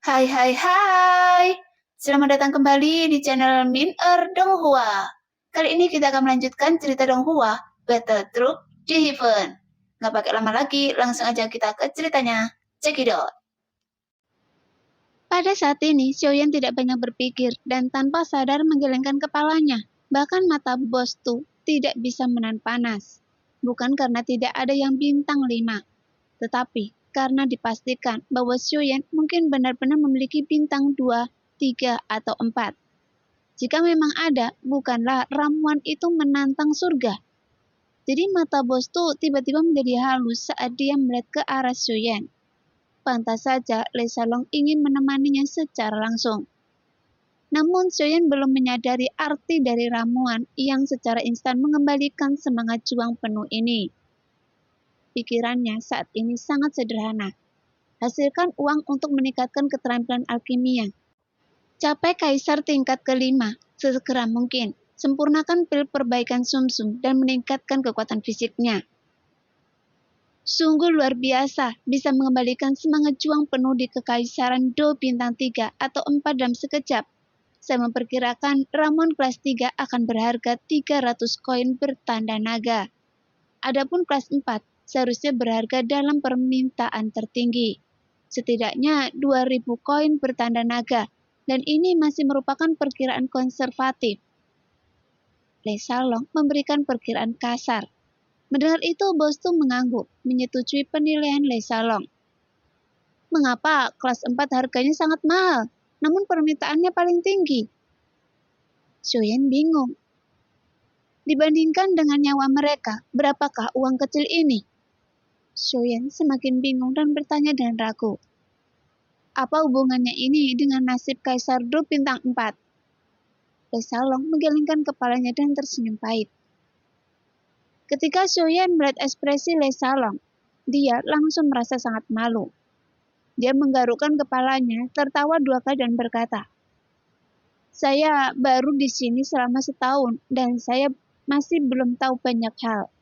Hai hai hai, selamat datang kembali di channel Min Donghua. Kali ini kita akan melanjutkan cerita Donghua, Battle Troop di Heaven. Nggak pakai lama lagi, langsung aja kita ke ceritanya. Check it out. Pada saat ini, Xiaoyan tidak banyak berpikir dan tanpa sadar menggelengkan kepalanya. Bahkan mata bos Tu tidak bisa menahan panas. Bukan karena tidak ada yang bintang 5, tetapi karena dipastikan bahwa Xiaoyan mungkin benar-benar memiliki bintang 2, 3, atau 4. Jika memang ada, bukanlah ramuan itu menantang surga. Jadi mata bos Tu tiba-tiba menjadi halus saat dia melihat ke arah Xiaoyan. Pantas saja Lei Salong ingin menemaninya secara langsung. Namun Xiaoyan belum menyadari arti dari ramuan yang secara instan mengembalikan semangat juang penuh ini. Pikirannya saat ini sangat sederhana. Hasilkan uang untuk meningkatkan keterampilan alkimia. Capai kaisar tingkat kelima sesegera mungkin. Sempurnakan pil perbaikan sumsum dan meningkatkan kekuatan fisiknya. Sungguh luar biasa bisa mengembalikan semangat juang penuh di kekaisaran Do bintang 3 atau 4 dalam sekejap. Saya memperkirakan ramuan kelas 3 akan berharga 300 koin bertanda naga. Adapun kelas 4 seharusnya berharga dalam permintaan tertinggi. Setidaknya 2000 koin bertanda naga, dan ini masih merupakan perkiraan konservatif. Lei Salong memberikan perkiraan kasar. Mendengar itu, bos Tu mengangguk, menyetujui penilaian Lei Salong. Mengapa kelas 4 harganya sangat mahal, namun permintaannya paling tinggi? Xiaoyan bingung. Dibandingkan dengan nyawa mereka, berapakah uang kecil ini? Xiaoyan semakin bingung dan bertanya dengan ragu. Apa hubungannya ini dengan nasib Kaisar Du bintang 4? Lei Salong menggelengkan kepalanya dan tersenyum pahit. Ketika Xiaoyan melihat ekspresi Lei Salong, dia langsung merasa sangat malu. Dia menggarukkan kepalanya, tertawa 2 kali dan berkata, "Saya baru di sini selama setahun dan saya masih belum tahu banyak hal."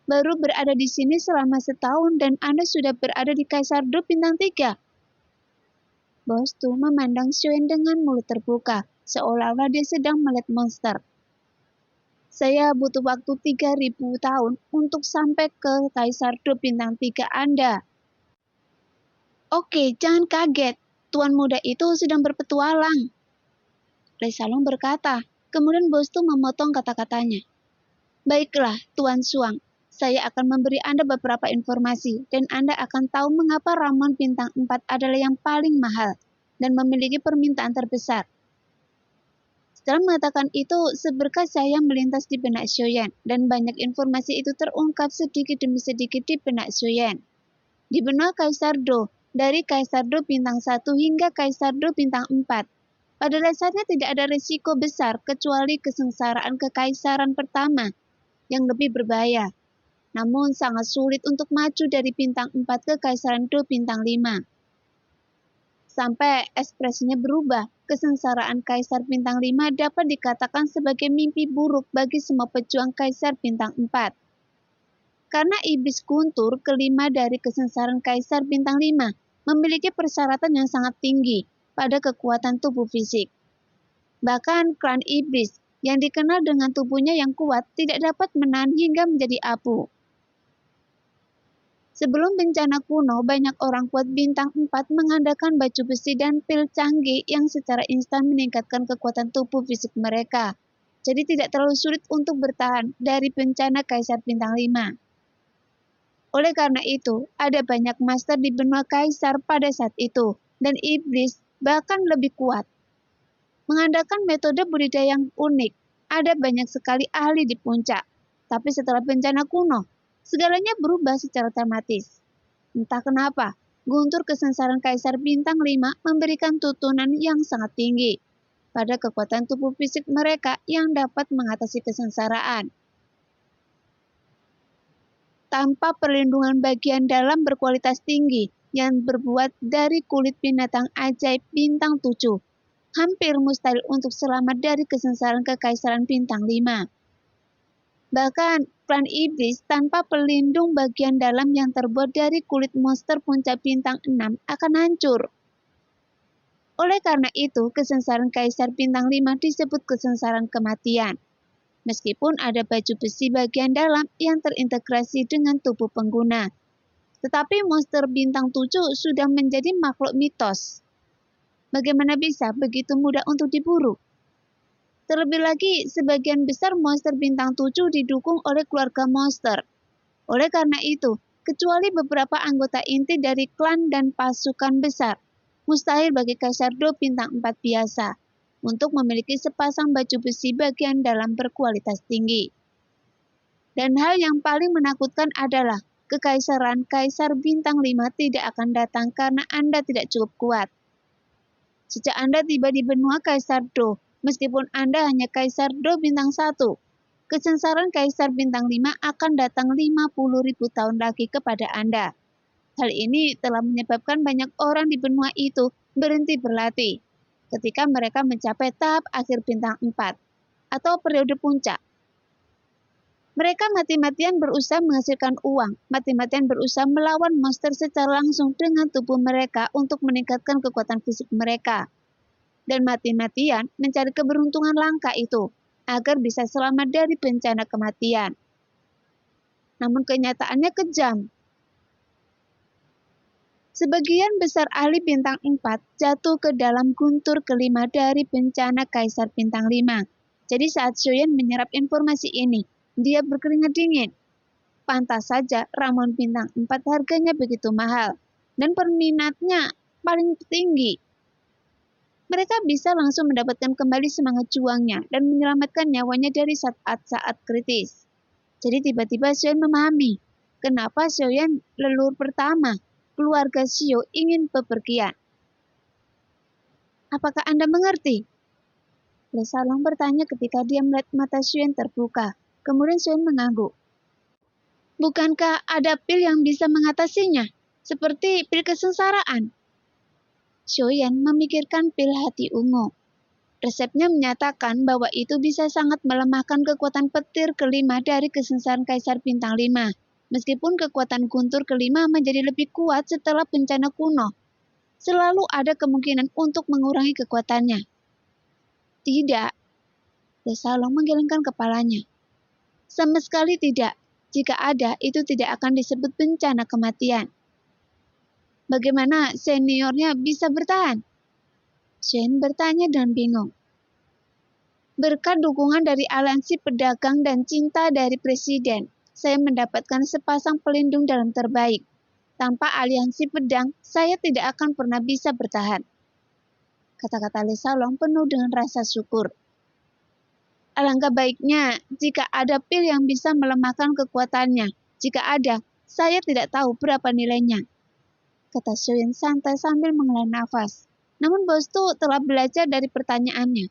Baru berada di sini selama setahun dan Anda sudah berada di Kaisar Du bintang 3. Bos Tu memandang Xiaoyan dengan mulut terbuka, seolah-olah dia sedang melihat monster. Saya butuh waktu 3000 tahun untuk sampai ke Kaisar Du bintang 3 Anda. Oke, jangan kaget. Tuan muda itu sedang berpetualang. Lei Salong berkata, kemudian bos Tu memotong kata-katanya. Baiklah, Tuan Suang. Saya akan memberi Anda beberapa informasi dan Anda akan tahu mengapa ramuan bintang 4 adalah yang paling mahal dan memiliki permintaan terbesar. Setelah mengatakan itu, seberkas cahaya melintas di benak Xiaoyan dan banyak informasi itu terungkap sedikit demi sedikit di benak Xiaoyan. Di benua Kaisar Do, dari Kaisar Do bintang 1 hingga Kaisar Do bintang 4, pada dasarnya tidak ada risiko besar kecuali kesengsaraan kekaisaran pertama yang lebih berbahaya. Namun sangat sulit untuk maju dari bintang 4 ke Kaisaran Do bintang 5. Sampai ekspresinya berubah, kesengsaraan Kaisar bintang 5 dapat dikatakan sebagai mimpi buruk bagi semua pejuang Kaisar bintang 4. Karena iblis guntur kelima dari kesengsaraan Kaisar bintang 5 memiliki persyaratan yang sangat tinggi pada kekuatan tubuh fisik. Bahkan klan iblis yang dikenal dengan tubuhnya yang kuat tidak dapat menahan hingga menjadi abu. Sebelum bencana kuno, banyak orang kuat bintang 4 mengandalkan baju besi dan pil canggih yang secara instan meningkatkan kekuatan tubuh fisik mereka. Jadi tidak terlalu sulit untuk bertahan dari bencana Kaisar bintang 5. Oleh karena itu, ada banyak master di benua Kaisar pada saat itu, dan iblis bahkan lebih kuat. Mengandalkan metode budidaya yang unik, ada banyak sekali ahli di puncak. Tapi setelah bencana kuno, segalanya berubah secara dramatis. Entah kenapa, guntur kesengsaraan Kaisar bintang 5 memberikan tutunan yang sangat tinggi pada kekuatan tubuh fisik mereka yang dapat mengatasi kesengsaraan. Tanpa perlindungan bagian dalam berkualitas tinggi yang berbuat dari kulit binatang ajaib bintang 7, hampir mustahil untuk selamat dari kesengsaraan kekaisaran bintang 5. Bahkan, klan iblis tanpa pelindung bagian dalam yang terbuat dari kulit monster puncak bintang 6 akan hancur. Oleh karena itu, kesengsaraan Kaisar Bintang 5 disebut kesengsaraan kematian. Meskipun ada baju besi bagian dalam yang terintegrasi dengan tubuh pengguna. Tetapi monster Bintang 7 sudah menjadi makhluk mitos. Bagaimana bisa begitu mudah untuk diburu? Terlebih lagi, sebagian besar monster Bintang 7 didukung oleh keluarga monster. Oleh karena itu, kecuali beberapa anggota inti dari klan dan pasukan besar, mustahil bagi Kaisar Do Bintang 4 biasa untuk memiliki sepasang baju besi bagian dalam berkualitas tinggi. Dan hal yang paling menakutkan adalah kekaisaran Kaisar Bintang 5 tidak akan datang karena Anda tidak cukup kuat. Sejak Anda tiba di benua Kaisar Do, meskipun Anda hanya Kaisar Do Bintang 1, kesengsaraan Kaisar Bintang 5 akan datang 50.000 tahun lagi kepada Anda. Hal ini telah menyebabkan banyak orang di benua itu berhenti berlatih ketika mereka mencapai tahap akhir Bintang 4 atau periode puncak. Mereka mati-matian berusaha menghasilkan uang, mati-matian berusaha melawan monster secara langsung dengan tubuh mereka untuk meningkatkan kekuatan fisik mereka. Dan mati-matian mencari keberuntungan langka itu, agar bisa selamat dari bencana kematian. Namun kenyataannya kejam. Sebagian besar ahli Bintang 4 jatuh ke dalam guntur kelima dari bencana Kaisar Bintang 5. Jadi saat Xiaoyan menyerap informasi ini, dia berkeringat dingin. Pantas saja ramuan Bintang 4 harganya begitu mahal, dan peminatnya paling tinggi. Mereka bisa langsung mendapatkan kembali semangat juangnya dan menyelamatkan nyawanya dari saat-saat kritis. Jadi tiba-tiba Xiaoyan memahami kenapa Xiaoyan leluhur pertama, keluarga Xiao ingin bepergian. Apakah Anda mengerti? Le Salong bertanya ketika dia melihat mata Xiaoyan terbuka. Kemudian Xiaoyan mengangguk. Bukankah ada pil yang bisa mengatasinya? Seperti pil kesengsaraan. Xiaoyan memikirkan pil hati ungu. Resepnya menyatakan bahwa itu bisa sangat melemahkan kekuatan petir kelima dari kesengsaraan Kaisar Bintang 5. Meskipun kekuatan guntur kelima menjadi lebih kuat setelah bencana kuno, selalu ada kemungkinan untuk mengurangi kekuatannya. Tidak. Le Salong menggelengkan kepalanya. Sama sekali tidak. Jika ada, itu tidak akan disebut bencana kematian. Bagaimana seniornya bisa bertahan? Shen bertanya dan bingung. Berkat dukungan dari aliansi pedagang dan cinta dari presiden, saya mendapatkan sepasang pelindung dalam terbaik. Tanpa aliansi pedang, saya tidak akan pernah bisa bertahan. Kata-kata Le Salong penuh dengan rasa syukur. Alangkah baiknya jika ada pil yang bisa melemahkan kekuatannya. Jika ada, saya tidak tahu berapa nilainya. Kata Xiaoyan santai sambil menghela nafas. Namun bos Tu telah belajar dari pertanyaannya.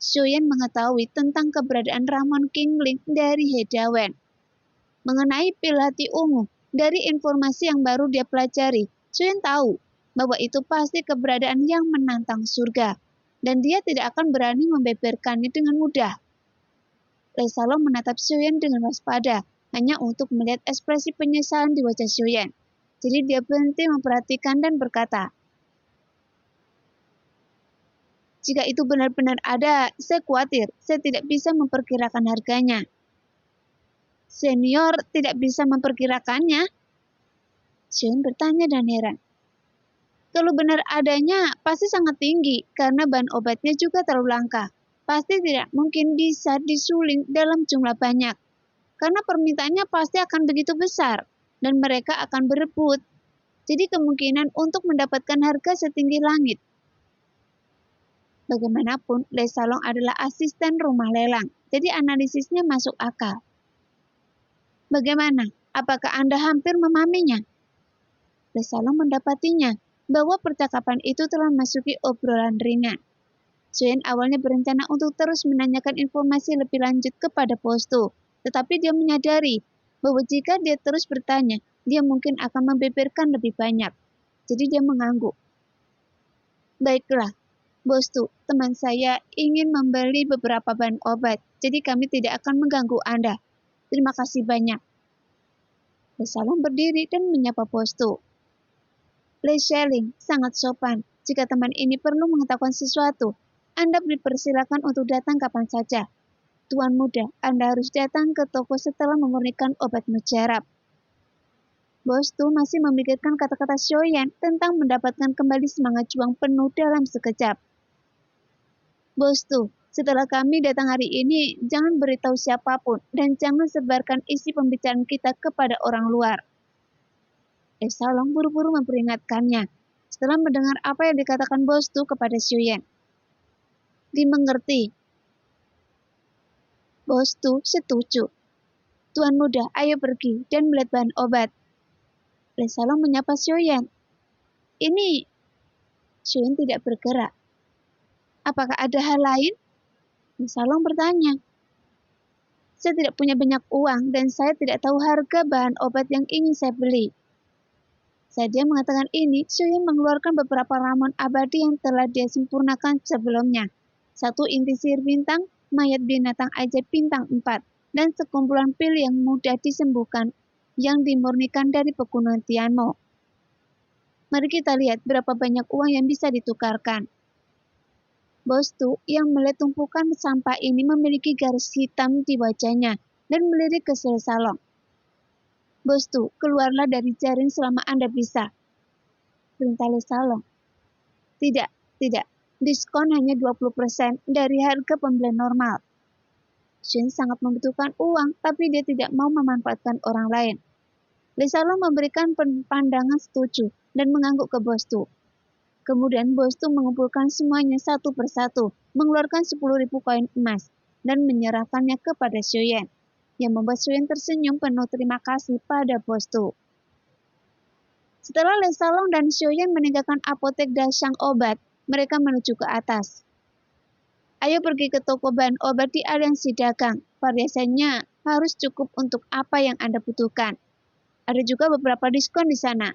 Xiaoyan mengetahui tentang keberadaan ramuan Qingling dari He Dawen. Mengenai pil hati ungu, dari informasi yang baru dia pelajari, Xiaoyan tahu bahwa itu pasti keberadaan yang menantang surga. Dan dia tidak akan berani membeberkannya dengan mudah. Le Salong menatap Xiaoyan dengan waspada, hanya untuk melihat ekspresi penyesalan di wajah Xiaoyan. Jadi dia berhenti memperhatikan dan berkata, jika itu benar-benar ada, saya khawatir saya tidak bisa memperkirakan harganya. Senior tidak bisa memperkirakannya? Xiaoyan bertanya dan heran. Kalau benar adanya, pasti sangat tinggi, karena bahan obatnya juga terlalu langka. Pasti tidak mungkin bisa disuling dalam jumlah banyak. Karena permintaannya pasti akan begitu besar, dan mereka akan berebut. Jadi kemungkinan untuk mendapatkan harga setinggi langit. Bagaimanapun, Le Salong adalah asisten rumah lelang, jadi analisisnya masuk akal. Bagaimana? Apakah Anda hampir memahaminya? Le Salong mendapatinya bahwa percakapan itu telah memasuki obrolan ringan. Xiaoyan awalnya berencana untuk terus menanyakan informasi lebih lanjut kepada bos Tu, tetapi dia menyadari bahwa jika dia terus bertanya, dia mungkin akan membeberkan lebih banyak. Jadi dia mengangguk. Baiklah, bos Tu, teman saya ingin membeli beberapa bahan obat, jadi kami tidak akan mengganggu Anda. Terima kasih banyak. Le Salong berdiri dan menyapa bos Tu. Le Sheling sangat sopan, Jika teman ini perlu mengetahui sesuatu, Anda dipersilakan untuk datang kapan saja. Tuan muda, Anda harus datang ke toko setelah memurnikan obat mujarab. Bos Tu masih memikirkan kata-kata Xiaoyan tentang mendapatkan kembali semangat juang penuh dalam sekejap. Bos Tu, setelah kami datang hari ini, jangan beritahu siapapun dan jangan sebarkan isi pembicaraan kita kepada orang luar. Xiaolong buru-buru memperingatkannya setelah mendengar apa yang dikatakan Bos Tu kepada Xiaoyan. Dimengerti. Bos Tu setuju. Tuan muda, ayo pergi dan melihat bahan obat. Xiaolong menyapa Xiaoyan. Ini, Xiaoyan tidak bergerak. Apakah ada hal lain? Xiaolong bertanya. Saya tidak punya banyak uang dan saya tidak tahu harga bahan obat yang ingin saya beli. Saat dia mengatakan ini, Xiaoyan mengeluarkan beberapa ramuan abadi yang telah dia sempurnakan sebelumnya. 1 inti sihir bintang, mayat binatang ajaib bintang 4, dan sekumpulan pil yang mudah disembuhkan yang dimurnikan dari pegunungan Tianmo. Mari kita lihat berapa banyak uang yang bisa ditukarkan. Bos Tu yang melihat tumpukan sampah ini memiliki garis hitam di wajahnya dan melirik ke Xiaolong. Bos Tu, keluarlah dari jaring selama Anda bisa. Perintah Xiaolong. Tidak. Diskon hanya 20% dari harga pembelian normal. Shin sangat membutuhkan uang, tapi dia tidak mau memanfaatkan orang lain. Xiaolong memberikan pandangan setuju dan mengangguk ke Bos Tu. Kemudian Bos Tu mengumpulkan semuanya satu persatu, mengeluarkan 10.000 koin emas, dan menyerahkannya kepada Xiaoyan, yang membuat Xiaoyan tersenyum penuh terima kasih pada Bos Tu. Setelah Xiaolong dan Xiaoyan meninggalkan apotek Dasyang obat, mereka menuju ke atas. Ayo pergi ke toko bahan obat di aliansi dagang. Variasinya harus cukup untuk apa yang Anda butuhkan. Ada juga beberapa diskon di sana.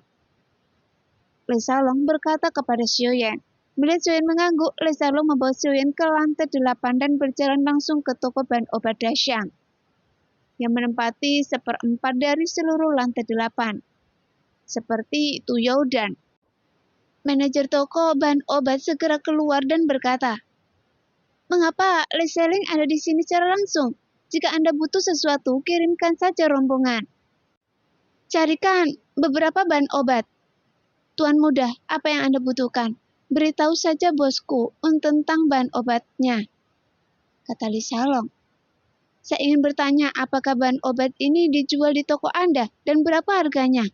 Xiaolong berkata kepada Xiaoyan. Melihat Xiaoyan mengangguk, Xiaolong membawa Xiaoyan ke lantai 8 dan berjalan langsung ke toko bahan obat Dasyang, yang menempati 1/4 dari seluruh lantai 8. Seperti Tu Youdan. Manajer toko bahan obat segera keluar dan berkata, "Mengapa Li Sheling ada di sini secara langsung? Jika Anda butuh sesuatu, kirimkan saja rombongan. Carikan beberapa bahan obat. Tuan muda, apa yang Anda butuhkan? Beritahu saja bosku tentang bahan obatnya," kata Li Xiaolong. "Saya ingin bertanya apakah bahan obat ini dijual di toko Anda dan berapa harganya?"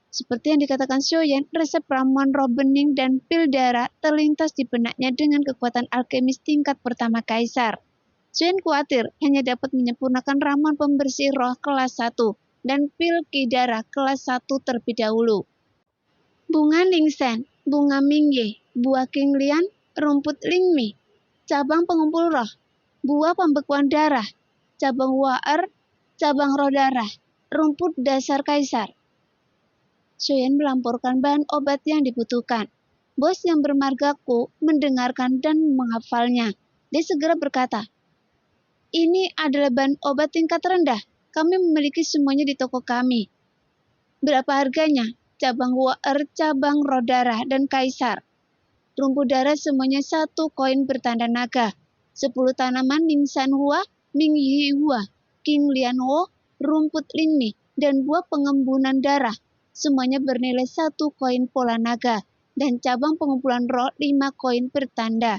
Seperti yang dikatakan Xiaoyan, resep ramuan roh bening dan pil darah terlintas di benaknya dengan kekuatan alkemis tingkat pertama Kaisar. Xiaoyan khawatir hanya dapat menyempurnakan ramuan pembersih roh kelas 1 dan pil darah kelas 1 terlebih dahulu. Bunga Ningsen, bunga Mingye, buah Qinglian, rumput Lingmi, cabang pengumpul roh, buah pembekuan darah, cabang Waer, cabang roh darah, rumput dasar Kaisar. Xiaoyan melampirkan bahan obat yang dibutuhkan. Bos yang bermarga Ku mendengarkan dan menghafalnya. Dia segera berkata, "Ini adalah bahan obat tingkat rendah. Kami memiliki semuanya di toko kami." "Berapa harganya?" "Cabang Waer, cabang roh darah, dan Kaisar. Rumput darah semuanya 1 koin bertanda naga. 10 tanaman Ningsan Hua, Mingyi Hua, Qinglian Wo, rumput Lingmi, dan buah pengembunan darah. Semuanya bernilai 1 koin pola naga, dan cabang pengumpulan roh 5 koin bertanda.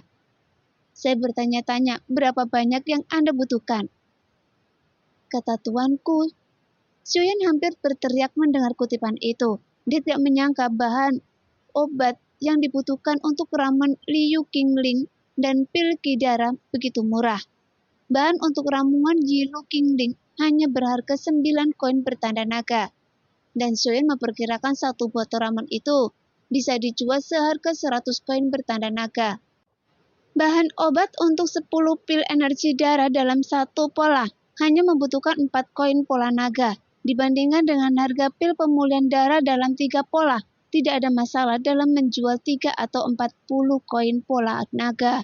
Saya bertanya-tanya, berapa banyak yang Anda butuhkan?" Kata tuanku. Xiaoyan hampir berteriak mendengar kutipan itu. Dia tidak menyangka bahan obat yang dibutuhkan untuk ramuan Liu Qingling dan pil Qidara begitu murah. Bahan untuk ramuan Yilu Qingling hanya berharga 9 koin bertanda naga. Dan Xiaoyan memperkirakan 1 botol ramuan itu bisa dijual seharga 100 koin bertanda naga. Bahan obat untuk 10 pil energi darah dalam 1 pola hanya membutuhkan 4 koin pola naga. Dibandingkan dengan harga pil pemulihan darah dalam 3 pola, tidak ada masalah dalam menjual 3 atau 40 koin pola naga.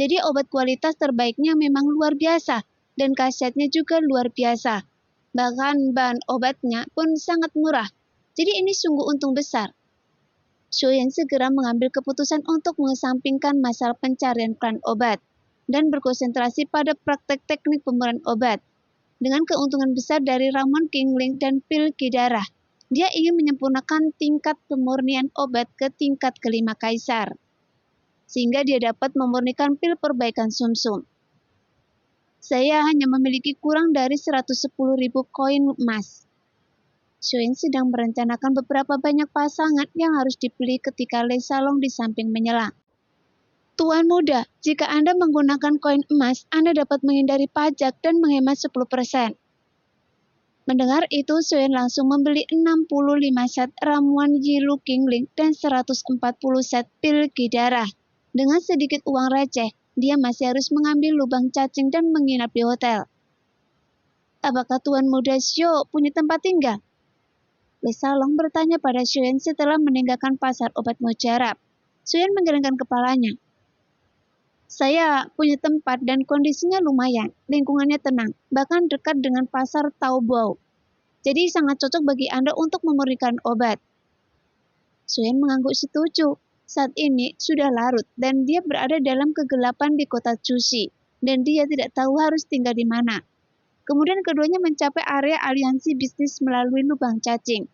Jadi obat kualitas terbaiknya memang luar biasa, dan khasiatnya juga luar biasa. Bahkan bahan obatnya pun sangat murah. Jadi ini sungguh untung besar. Shoyan segera mengambil keputusan untuk mengesampingkan masalah pencarian klan obat dan berkonsentrasi pada praktek teknik pemurnian obat. Dengan keuntungan besar dari ramuan Kingling dan pil Kidarah, dia ingin menyempurnakan tingkat pemurnian obat ke tingkat kelima kaisar, sehingga dia dapat memurnikan pil perbaikan sumsum. Saya hanya memiliki kurang dari 110.000 koin emas. Shoyan sedang merencanakan beberapa banyak pasangan yang harus dibeli ketika Lei Salong di samping menyelang. Tuan muda, jika Anda menggunakan koin emas, Anda dapat menghindari pajak dan menghemat 10%. Mendengar itu, Shoyan langsung membeli 65 set ramuan Yilu Kingling dan 140 set pil Kidarah. Dengan sedikit uang receh, dia masih harus mengambil lubang cacing dan menginap di hotel. Apakah Tuan muda Xiao punya tempat tinggal? Lei Salong bertanya pada Shoyan setelah meninggalkan pasar obat mujarab. Shoyan menggelengkan kepalanya. Saya punya tempat dan kondisinya lumayan, lingkungannya tenang, bahkan dekat dengan pasar Taobao. Jadi sangat cocok bagi Anda untuk memurnikan obat. Shoyan mengangguk setuju. Saat ini sudah larut dan dia berada dalam kegelapan di kota Chuxi, dan dia tidak tahu harus tinggal di mana. Kemudian keduanya mencapai area aliansi bisnis melalui lubang cacing.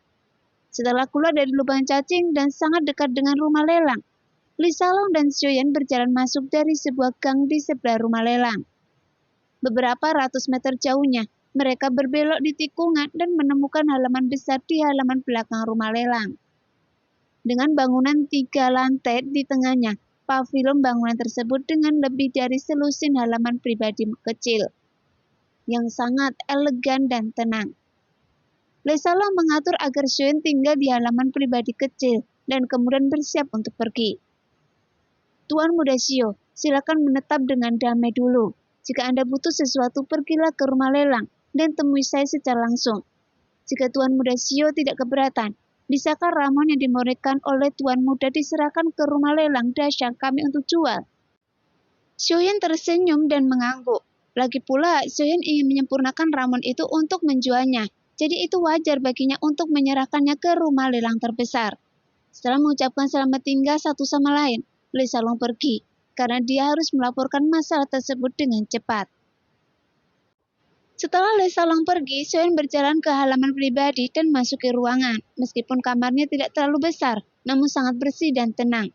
Setelah keluar dari lubang cacing dan sangat dekat dengan rumah lelang, Lei Salong dan Shoyan berjalan masuk dari sebuah gang di sebelah rumah lelang. Beberapa ratus meter jauhnya, mereka berbelok di tikungan dan menemukan halaman besar di halaman belakang rumah lelang. Dengan bangunan 3 lantai di tengahnya, pavilion bangunan tersebut dengan lebih dari selusin halaman pribadi kecil, yang sangat elegan dan tenang. Lei Salong mengatur agar Shoyan tinggal di halaman pribadi kecil dan kemudian bersiap untuk pergi. Tuan muda Xiao, silakan menetap dengan damai dulu. Jika Anda butuh sesuatu, pergilah ke rumah lelang dan temui saya secara langsung. Jika Tuan muda Xiao tidak keberatan, bisakah ramuan yang dimurnikan oleh Tuan muda diserahkan ke rumah lelang dahsyat kami untuk jual? Shoyan tersenyum dan mengangguk. Lagi pula, Shoyan ingin menyempurnakan ramuan itu untuk menjualnya. Jadi itu wajar baginya untuk menyerahkannya ke rumah lelang terbesar. Setelah mengucapkan selamat tinggal satu sama lain, Lei Salong pergi, karena dia harus melaporkan masalah tersebut dengan cepat. Setelah Lei Salong pergi, Shoyan berjalan ke halaman pribadi dan masuki ruangan. Meskipun kamarnya tidak terlalu besar, namun sangat bersih dan tenang.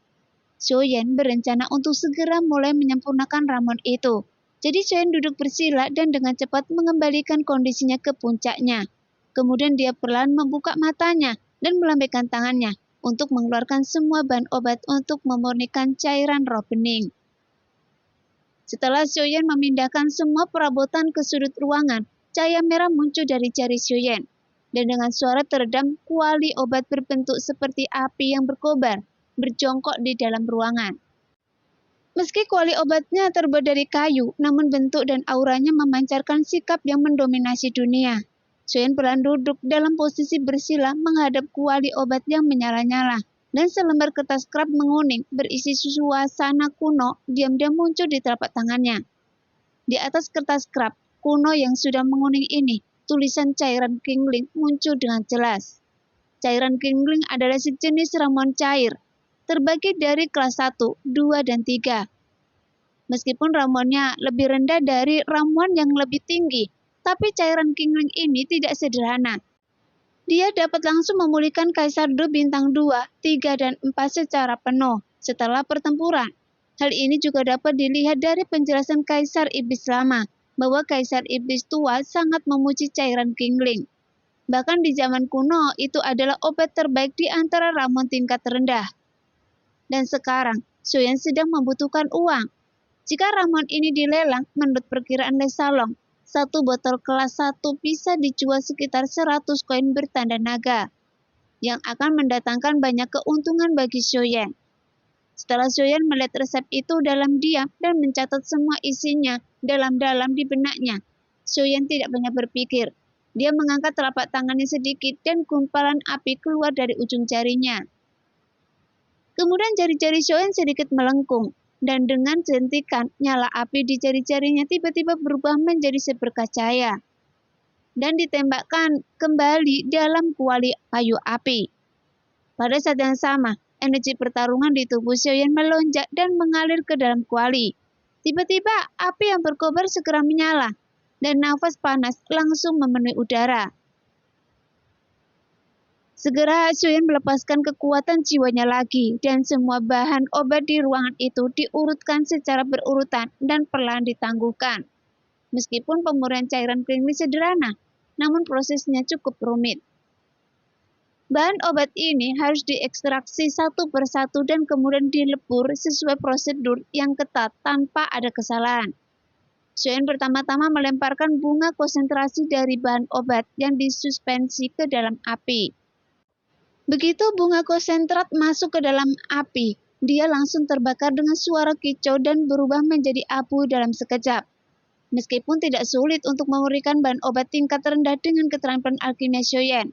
Shoyan berencana untuk segera mulai menyempurnakan ramuan itu. Jadi Shoyan duduk bersila dan dengan cepat mengembalikan kondisinya ke puncaknya. Kemudian dia perlahan membuka matanya dan melambaikan tangannya untuk mengeluarkan semua bahan obat untuk memurnikan cairan roh bening. Setelah Shoyan memindahkan semua perabotan ke sudut ruangan, cahaya merah muncul dari jari Shoyan. Dan dengan suara teredam, kuali obat berbentuk seperti api yang berkobar, berjongkok di dalam ruangan. Meski kuali obatnya terbuat dari kayu, namun bentuk dan auranya memancarkan sikap yang mendominasi dunia. Shoyan perlahan duduk dalam posisi bersila menghadap kuali obat yang menyala-nyala, dan selembar kertas krab menguning berisi suasana kuno diam-diam muncul di telapak tangannya. Di atas kertas krab kuno yang sudah menguning ini, tulisan cairan Kingling muncul dengan jelas. Cairan Kingling adalah sejenis ramuan cair, terbagi dari kelas 1, 2, dan 3. Meskipun ramuannya lebih rendah dari ramuan yang lebih tinggi, tapi cairan Kingling ini tidak sederhana. Dia dapat langsung memulihkan Kaisar Do bintang 2, 3, dan 4 secara penuh setelah pertempuran. Hal ini juga dapat dilihat dari penjelasan Kaisar Iblis Lama, bahwa Kaisar Iblis tua sangat memuji cairan Kingling. Bahkan di zaman kuno, itu adalah obat terbaik di antara ramuan tingkat rendah. Dan sekarang, Shoyan sedang membutuhkan uang. Jika ramuan ini dilelang, menurut perkiraan Lei Salong, satu botol kelas 1 bisa dijual sekitar 100 koin bertanda naga, yang akan mendatangkan banyak keuntungan bagi Shoyan. Setelah Shoyan melihat resep itu dalam diam dan mencatat semua isinya dalam-dalam di benaknya, Shoyan tidak banyak berpikir. Dia mengangkat telapak tangannya sedikit dan gumpalan api keluar dari ujung jarinya. Kemudian jari-jari Shoyan sedikit melengkung, dan dengan sentikan nyala api di jari-jarinya tiba-tiba berubah menjadi seberkas cahaya dan ditembakkan kembali dalam kuali kayu api. Pada saat yang sama, Energi pertarungan di tubuh Xiaoyan melonjak dan mengalir ke dalam kuali. Tiba-tiba, api yang berkobar segera menyala, dan nafas panas langsung memenuhi udara. Segera Xiaoyan melepaskan kekuatan jiwanya lagi, dan semua bahan obat di ruangan itu diurutkan secara berurutan dan perlahan ditangguhkan. Meskipun pemurnian cairan klinik sederhana, namun prosesnya cukup rumit. Bahan obat ini harus diekstraksi satu persatu dan kemudian dilebur sesuai prosedur yang ketat tanpa ada kesalahan. Xiaoyan pertama-tama melemparkan bunga konsentrasi dari bahan obat yang disuspensi ke dalam api. Begitu bunga konsentrat masuk ke dalam api, dia langsung terbakar dengan suara kicau dan berubah menjadi abu dalam sekejap. Meskipun tidak sulit untuk memurnikan bahan obat tingkat rendah dengan keterampilan alkimia Xiaoyan,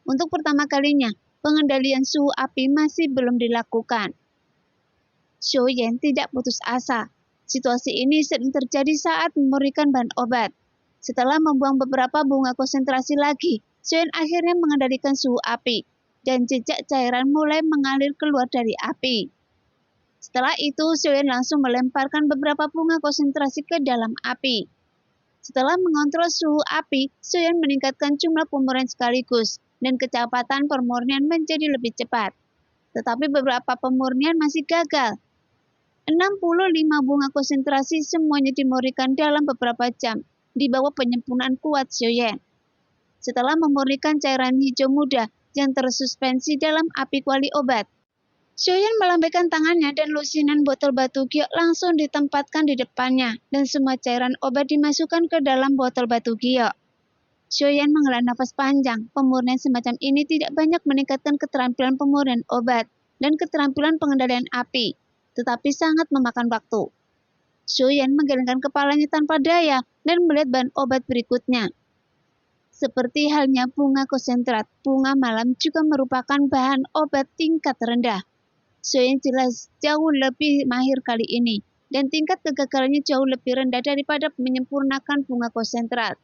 untuk pertama kalinya, pengendalian suhu api masih belum dilakukan. Xiaoyan tidak putus asa. Situasi ini sering terjadi saat memurnikan bahan obat. Setelah membuang beberapa bunga konsentrasi lagi, Xiaoyan akhirnya mengendalikan suhu api, dan jejak cairan mulai mengalir keluar dari api. Setelah itu, Xiaoyan langsung melemparkan beberapa bunga konsentrasi ke dalam api. Setelah mengontrol suhu api, Xiaoyan meningkatkan jumlah pemurnian sekaligus, dan kecepatan pemurnian menjadi lebih cepat. Tetapi beberapa pemurnian masih gagal. 65 bunga konsentrasi semuanya dimurnikan dalam beberapa jam di bawah penyempurnaan kuat Xiaoyan. Setelah memurnikan cairan hijau muda yang tersuspensi dalam api kuali obat, Xiaoyan melambaikan tangannya dan lusinan botol batu giok langsung ditempatkan di depannya dan semua cairan obat dimasukkan ke dalam botol batu giok. Xiaoyan menghela nafas panjang. Pemurnian semacam ini tidak banyak meningkatkan keterampilan pemurnian obat dan keterampilan pengendalian api, tetapi sangat memakan waktu. Xiaoyan menggelengkan kepalanya tanpa daya dan melihat bahan obat berikutnya. Seperti halnya bunga konsentrat, bunga malam juga merupakan bahan obat tingkat rendah. Xiaoyan jelas jauh lebih mahir kali ini, dan tingkat kegagalannya jauh lebih rendah daripada menyempurnakan bunga konsentrat.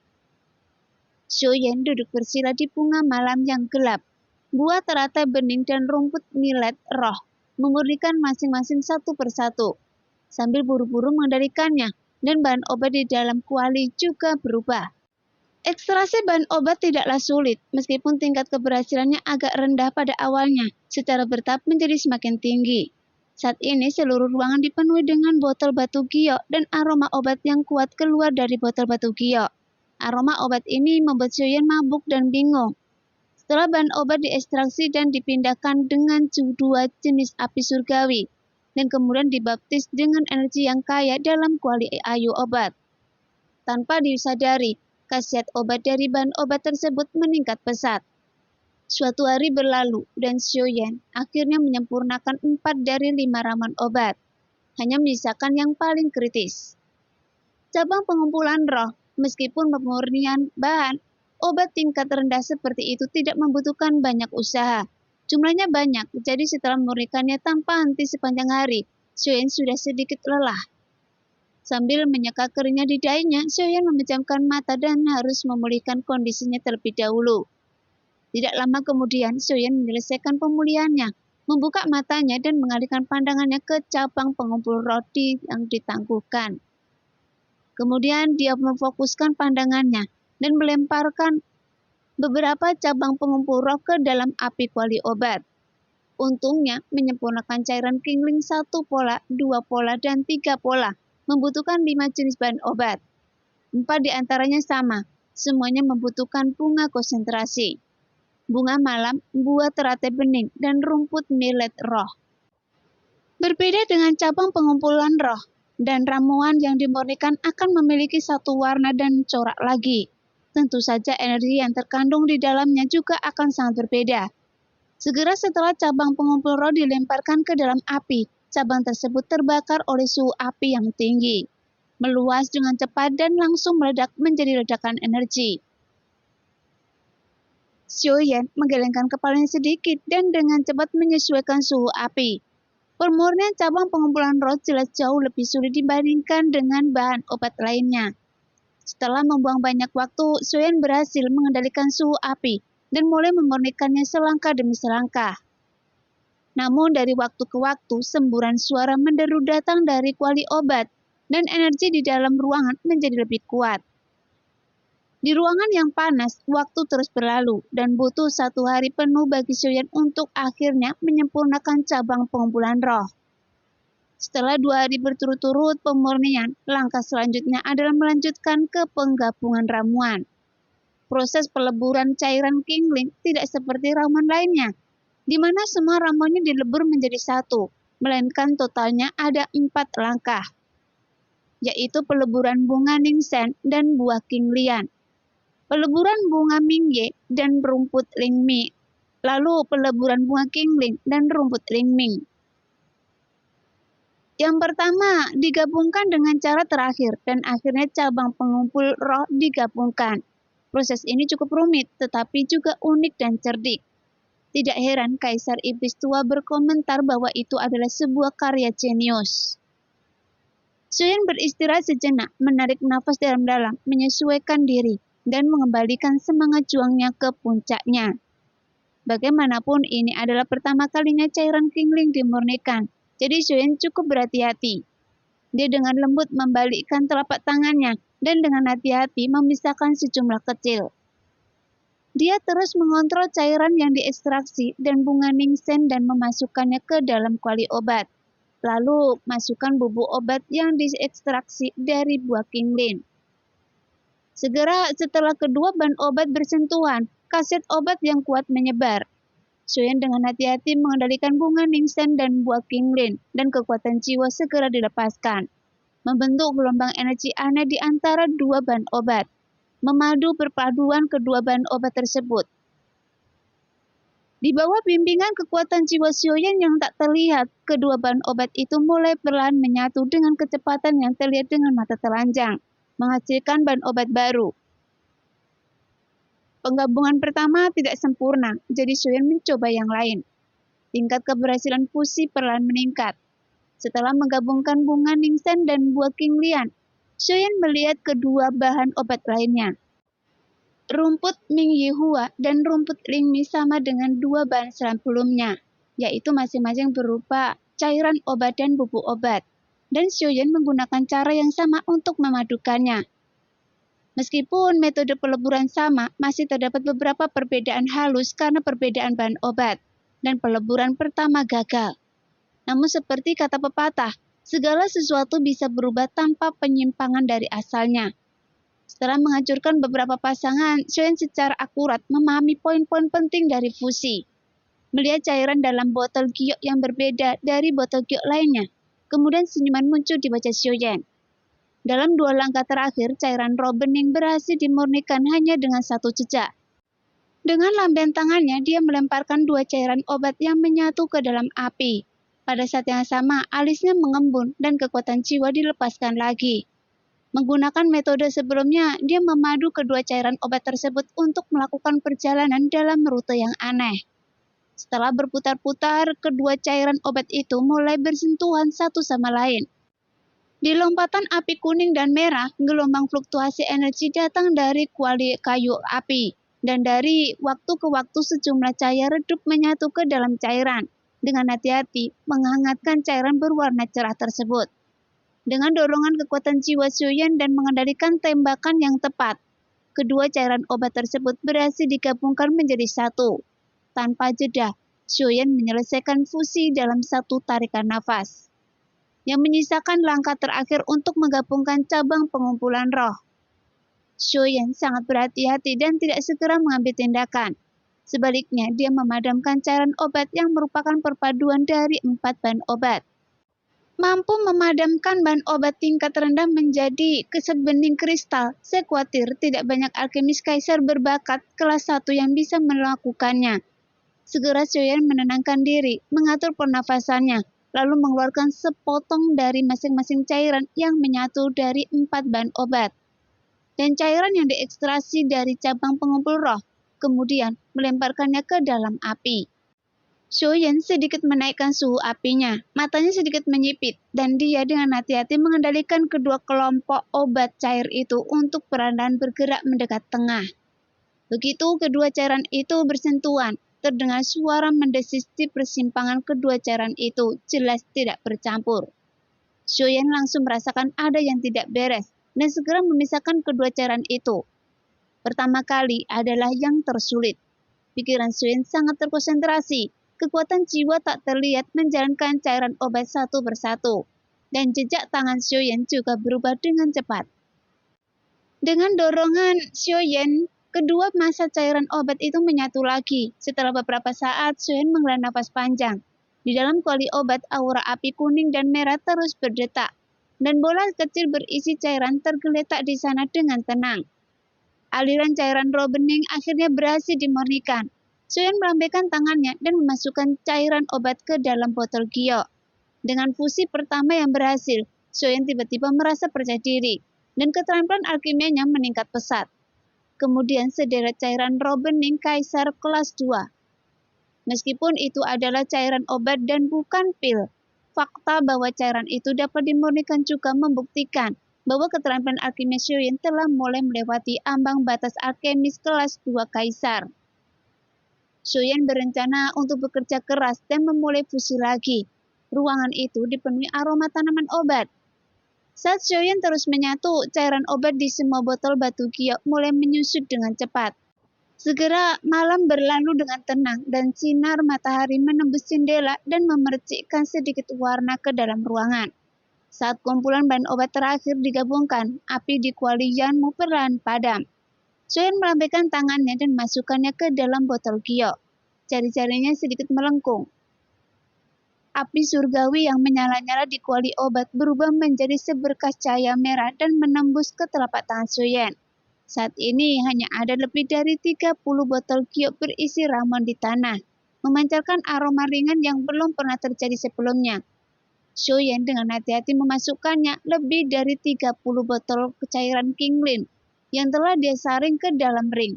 Xiaoyan duduk bersila di bunga malam yang gelap. Buah teratai bening dan rumput millet roh memurnikan masing-masing satu persatu. Sambil buru-buru mengendalikannya, dan bahan obat di dalam kuali juga berubah. Ekstraksi bahan obat tidaklah sulit, meskipun tingkat keberhasilannya agak rendah pada awalnya, secara bertahap menjadi semakin tinggi. Saat ini seluruh ruangan dipenuhi dengan botol batu giok dan aroma obat yang kuat keluar dari botol batu giok. Aroma obat ini membuat Xiaoyan mabuk dan bingung. Setelah bahan obat diekstraksi dan dipindahkan dengan dua jenis api surgawi, dan kemudian dibaptis dengan energi yang kaya dalam kuali ayu obat. Tanpa disadari, khasiat obat dari bahan obat tersebut meningkat pesat. Suatu hari berlalu, dan Xiaoyan akhirnya menyempurnakan 4 dari 5 ramuan obat, hanya menyisakan yang paling kritis. Cabang pengumpulan roh. Meskipun pemurnian bahan obat tingkat rendah seperti itu tidak membutuhkan banyak usaha. Jumlahnya banyak, jadi setelah memurnikannya tanpa henti sepanjang hari, Xiaoyan sudah sedikit lelah. Sambil menyeka keringnya di dahinya, Xiaoyan memejamkan mata dan harus memulihkan kondisinya terlebih dahulu. Tidak lama kemudian, Xiaoyan menyelesaikan pemulihannya, membuka matanya dan mengalihkan pandangannya ke cabang pengumpul roti yang ditangguhkan. Kemudian dia memfokuskan pandangannya dan melemparkan beberapa cabang pengumpul roh ke dalam api kuali obat. Untungnya, menyempurnakan cairan kingling 1 pola, 2 pola, dan 3 pola membutuhkan 5 jenis bahan obat. 4 diantaranya sama, semuanya membutuhkan bunga konsentrasi, bunga malam, buah teratai bening, dan rumput millet roh. Berbeda dengan cabang pengumpulan roh, dan ramuan yang dimurnikan akan memiliki satu warna dan corak lagi. Tentu saja energi yang terkandung di dalamnya juga akan sangat berbeda. Segera setelah cabang pengumpul roh dilemparkan ke dalam api, cabang tersebut terbakar oleh suhu api yang tinggi, meluas dengan cepat dan langsung meledak menjadi ledakan energi. Xiaoyan menggelengkan kepalanya sedikit dan dengan cepat menyesuaikan suhu api. Pemurnian cabang pengumpulan roh jelas jauh lebih sulit dibandingkan dengan bahan obat lainnya. Setelah membuang banyak waktu, Xiaoyan berhasil mengendalikan suhu api dan mulai memurnikannya selangkah demi selangkah. Namun dari waktu ke waktu, semburan suara menderu datang dari kuali obat, dan energi di dalam ruangan menjadi lebih kuat. Di ruangan yang panas, waktu terus berlalu, dan butuh 1 hari penuh bagi Xiaoyan untuk akhirnya menyempurnakan cabang pengumpulan roh. Setelah 2 hari berturut-turut pemurnian, langkah selanjutnya adalah melanjutkan ke penggabungan ramuan. Proses peleburan cairan Qingling tidak seperti ramuan lainnya, di mana semua ramuannya dilebur menjadi satu, melainkan totalnya ada 4 langkah, yaitu peleburan bunga Ningshen dan buah Qinglian, peleburan bunga Mingye dan rumput Lingmi, lalu peleburan bunga Qingling dan rumput Lingming. Yang pertama digabungkan dengan cara terakhir dan akhirnya cabang pengumpul roh digabungkan. Proses ini cukup rumit tetapi juga unik dan cerdik. Tidak heran Kaisar Iblis Tua berkomentar bahwa itu adalah sebuah karya jenius. Xiaoyan beristirahat sejenak, menarik nafas dalam-dalam, menyesuaikan diri, dan mengembalikan semangat juangnya ke puncaknya. Bagaimanapun ini adalah pertama kalinya cairan Qingling dimurnikan, jadi Xiaoyan cukup berhati-hati. Dia dengan lembut membalikkan telapak tangannya, dan dengan hati-hati memisahkan sejumlah kecil. Dia terus mengontrol cairan yang diekstraksi dan bunga Ningshen dan memasukkannya ke dalam kuali obat. Lalu masukkan bubuk obat yang diekstraksi dari buah Qingling. Segera setelah kedua bahan obat bersentuhan, kaset obat yang kuat menyebar. Xiaoyan dengan hati-hati mengendalikan bunga Ningshen dan buah Qingling, dan kekuatan jiwa segera dilepaskan, membentuk gelombang energi aneh di antara 2 bahan obat. Memadu perpaduan kedua bahan obat tersebut. Di bawah bimbingan kekuatan jiwa Xiaoyan yang tak terlihat, kedua bahan obat itu mulai perlahan menyatu dengan kecepatan yang terlihat dengan mata telanjang, menghasilkan bahan obat baru. Penggabungan pertama tidak sempurna, jadi Xiaoyan mencoba yang lain. Tingkat keberhasilan fusi perlahan meningkat. Setelah menggabungkan bunga Ningshen dan buah Qinglian, Xiaoyan melihat kedua bahan obat lainnya. Rumput Mingyihua dan rumput Lingmi sama dengan 2 bahan sebelumnya, yaitu masing-masing berupa cairan obat dan bubuk obat. Dan Xiaoyan menggunakan cara yang sama untuk memadukannya. Meskipun metode peleburan sama, masih terdapat beberapa perbedaan halus karena perbedaan bahan obat, dan peleburan pertama gagal. Namun seperti kata pepatah, segala sesuatu bisa berubah tanpa penyimpangan dari asalnya. Setelah menghancurkan beberapa pasangan, Xiaoyan secara akurat memahami poin-poin penting dari fusi. Melihat cairan dalam botol giok yang berbeda dari botol giok lainnya, kemudian senyuman muncul di wajah Xiaoyan. Dalam 2 langkah terakhir, cairan roh bening berhasil dimurnikan hanya dengan 1 jejak. Dengan lambaian tangannya, dia melemparkan 2 cairan obat yang menyatu ke dalam api. Pada saat yang sama, alisnya mengembun dan kekuatan jiwa dilepaskan lagi. Menggunakan metode sebelumnya, dia memadu kedua cairan obat tersebut untuk melakukan perjalanan dalam rute yang aneh. Setelah berputar-putar, kedua cairan obat itu mulai bersentuhan satu sama lain. Di lompatan api kuning dan merah, gelombang fluktuasi energi datang dari kuali kayu api, dan dari waktu ke waktu sejumlah cahaya redup menyatu ke dalam cairan. Dengan hati-hati, menghangatkan cairan berwarna cerah tersebut. Dengan dorongan kekuatan jiwa Xiaoyan dan mengendalikan tembakan yang tepat, kedua cairan obat tersebut berhasil digabungkan menjadi satu. Tanpa jeda, Xiaoyan menyelesaikan fusi dalam 1 tarikan nafas, yang menyisakan langkah terakhir untuk menggabungkan cabang pengumpulan roh. Xiaoyan sangat berhati-hati dan tidak segera mengambil tindakan. Sebaliknya, dia memadamkan cairan obat yang merupakan perpaduan dari 4 bahan obat. Mampu memadamkan bahan obat tingkat rendah menjadi sebening kristal, saya khawatir tidak banyak alkemis kaisar berbakat kelas 1 yang bisa melakukannya. Segera Xiaoyan menenangkan diri, mengatur pernafasannya, lalu mengeluarkan sepotong dari masing-masing cairan yang menyatu dari 4 bahan obat. Dan cairan yang diekstraksi dari cabang pengumpul roh, kemudian melemparkannya ke dalam api. Xiaoyan sedikit menaikkan suhu apinya, matanya sedikit menyipit, dan dia dengan hati-hati mengendalikan kedua kelompok obat cair itu untuk perlahan bergerak mendekat tengah. Begitu kedua cairan itu bersentuhan, terdengar suara mendesis di persimpangan kedua cairan itu, jelas tidak bercampur. Xiaoyan langsung merasakan ada yang tidak beres dan segera memisahkan kedua cairan itu. Pertama kali adalah yang tersulit. Pikiran Xiaoyan sangat terkonsentrasi. Kekuatan jiwa tak terlihat menjalankan cairan obat satu persatu. Dan jejak tangan Xiaoyan juga berubah dengan cepat. Dengan dorongan Xiaoyan, kedua massa cairan obat itu menyatu lagi. Setelah beberapa saat, Xiaoyan menghela nafas panjang. Di dalam kuali obat, aura api kuning dan merah terus berdetak. Dan bola kecil berisi cairan tergeletak di sana dengan tenang. Aliran cairan roh bening akhirnya berhasil dimurnikan. Xiaoyan melambaikan tangannya dan memasukkan cairan obat ke dalam botol giok. Dengan fusi pertama yang berhasil, Xiaoyan tiba-tiba merasa percaya diri, dan keterampilan alkimianya meningkat pesat. Kemudian sederet cairan roh bening kaisar kelas 2. Meskipun itu adalah cairan obat dan bukan pil, fakta bahwa cairan itu dapat dimurnikan juga membuktikan bahwa keterampilan alkemis Xiaoyan telah mulai melewati ambang batas alkemis kelas 2 kaisar. Xiaoyan berencana untuk bekerja keras dan memulai fusi lagi. Ruangan itu dipenuhi aroma tanaman obat. Saat Xiaoyan terus menyatu, cairan obat di semua botol batu giok mulai menyusut dengan cepat. Segera malam berlalu dengan tenang dan sinar matahari menembus jendela dan memercikkan sedikit warna ke dalam ruangan. Saat kumpulan bahan obat terakhir digabungkan, api di kuali Yanmu perlahan padam. Xiaoyan melambaikan tangannya dan masukkannya ke dalam botol giok. Jari-jarinya sedikit melengkung. Api surgawi yang menyala-nyala di kuali obat berubah menjadi seberkas cahaya merah dan menembus ke telapak tangan Xiaoyan. Saat ini hanya ada lebih dari 30 botol giok berisi ramuan di tanah, memancarkan aroma ringan yang belum pernah terjadi sebelumnya. Xiaoyan dengan hati-hati memasukkannya lebih dari 30 botol cairan Qinglin yang telah dia saring ke dalam ring.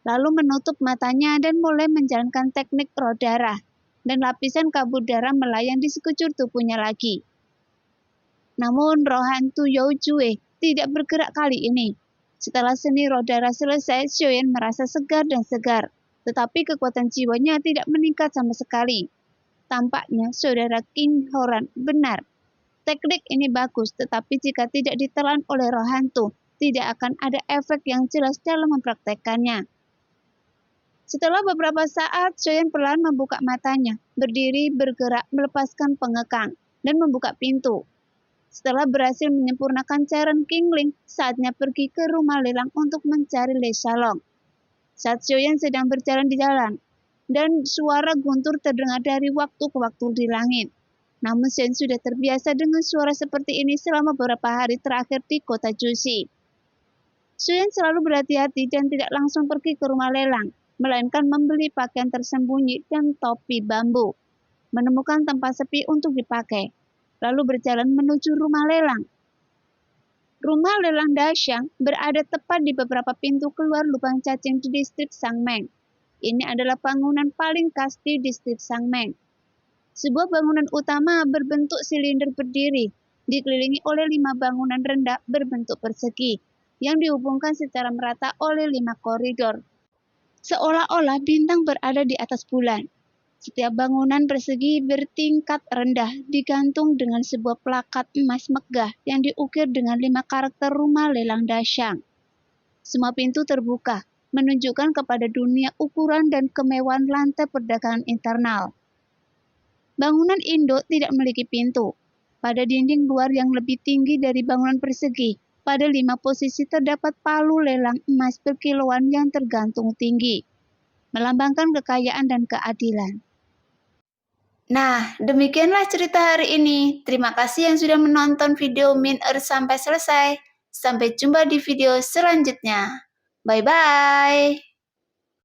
Lalu menutup matanya dan mulai menjalankan teknik roh darah, dan lapisan kabut darah melayang di sekujur tubuhnya lagi. Namun roh hantu Yao Jue tidak bergerak kali ini. Setelah seni roh darah selesai, Xiaoyan merasa segar dan segar, tetapi kekuatan jiwanya tidak meningkat sama sekali. Tampaknya saudara King Horan benar. Teknik ini bagus, tetapi jika tidak ditelan oleh roh hantu, tidak akan ada efek yang jelas dalam mempraktekkannya. Setelah beberapa saat, Xiaoyan perlahan membuka matanya, berdiri, bergerak, melepaskan pengekang, dan membuka pintu. Setelah berhasil menyempurnakan cairan Qinglin, saatnya pergi ke rumah lelang untuk mencari Lei Shalong. Saat Xiaoyan sedang berjalan di jalan, dan suara guntur terdengar dari waktu ke waktu di langit. Namun Xiaoyan sudah terbiasa dengan suara seperti ini selama beberapa hari terakhir di kota Jushi. Xiaoyan selalu berhati-hati dan tidak langsung pergi ke rumah lelang, melainkan membeli pakaian tersembunyi dan topi bambu, menemukan tempat sepi untuk dipakai, lalu berjalan menuju rumah lelang. Rumah lelang Daxiang berada tepat di beberapa pintu keluar lubang cacing di distrik Sangmeng. Ini adalah bangunan paling khas di distrik Sangmeng. Sebuah bangunan utama berbentuk silinder berdiri, dikelilingi oleh 5 bangunan rendah berbentuk persegi, yang dihubungkan secara merata oleh 5 koridor. Seolah-olah bintang berada di atas bulan. Setiap bangunan persegi bertingkat rendah digantung dengan sebuah plakat emas megah yang diukir dengan 5 karakter rumah lelang Daxiang. Semua pintu terbuka, menunjukkan kepada dunia ukuran dan kemewahan lantai perdagangan internal. Bangunan induk tidak memiliki pintu. Pada dinding luar yang lebih tinggi dari bangunan persegi, pada 5 posisi terdapat palu lelang emas berkilauan yang tergantung tinggi, melambangkan kekayaan dan keadilan. Nah, demikianlah cerita hari ini. Terima kasih yang sudah menonton video Min Earth sampai selesai. Sampai jumpa di video selanjutnya. Bye-bye.